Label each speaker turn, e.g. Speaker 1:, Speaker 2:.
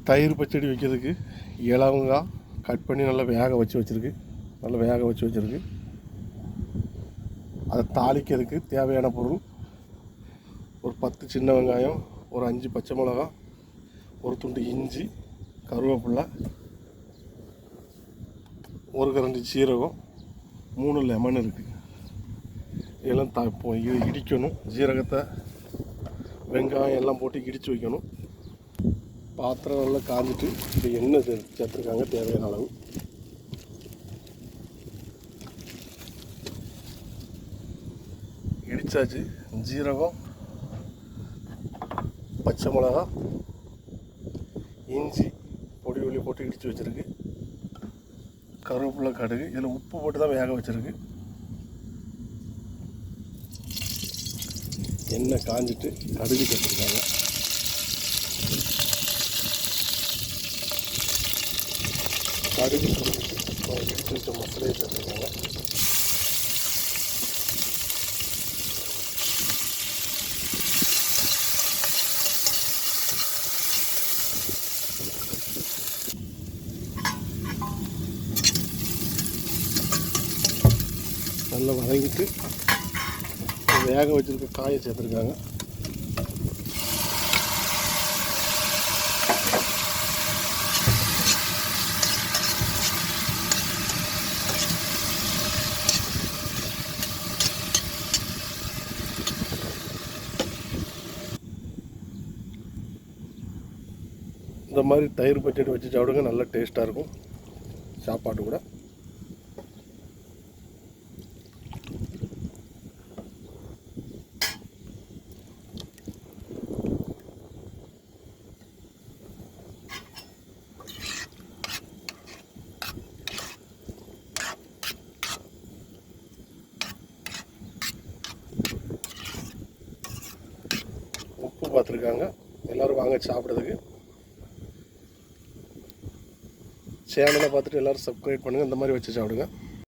Speaker 1: தயிர் பச்சடி வைக்கிறதுக்கு இலவங்காய் கட் பண்ணி நல்லா வேக வச்சுருக்கு. அதை தாளிக்கிறதுக்கு தேவையான பொருள் ஒரு 10 சின்ன வெங்காயம், ஒரு 5 பச்சை மிளகா, ஒரு துண்டு இஞ்சி, கருவேப்பிலை, ஒரு கரண்டி சீரகம், 3 லெமன் இருக்குது. இதெல்லாம் இடிக்கணும். ஜீரகத்தை வெங்காயம் எல்லாம் போட்டு இடித்து வைக்கணும். பாத்திரம் நல்லா காஞ்சிட்டு இப்போ எண்ணெய் சேர்த்துருக்காங்க தேவையான அளவு. இடித்தாச்சு. ஜீரகம், பச்சை மிளகா, இஞ்சி பொடி போட்டு இடித்து வச்சுருக்கு. கருவேப்பிலை, கடுகு, இதில் உப்பு போட்டு தான் வேக வச்சுருக்கு. எண்ணெய் காஞ்சிட்டு கடுகு சேர்த்துருக்காங்க. கடுகு எடுத்து வச்ச மசாலையை சேர்த்துருக்காங்க. நல்லா வதங்கிட்டு வேக வச்சுருக்க காயை சேர்த்துருக்காங்க. இந்த மாதிரி தயிர் பச்சடி வச்சு சாப்பிடுங்க, நல்லா டேஸ்ட்டாக இருக்கும் சாப்பாட்டு கூட. உப்பு பார்த்துருக்காங்க. எல்லோரும் வாங்க சாப்பிட்றதுக்கு. சேனலை பார்த்துட்டு எல்லோரும் சப்ஸ்கிரைப் பண்ணுங்கள். இந்த மாதிரி வச்சு சாப்பிடுங்க.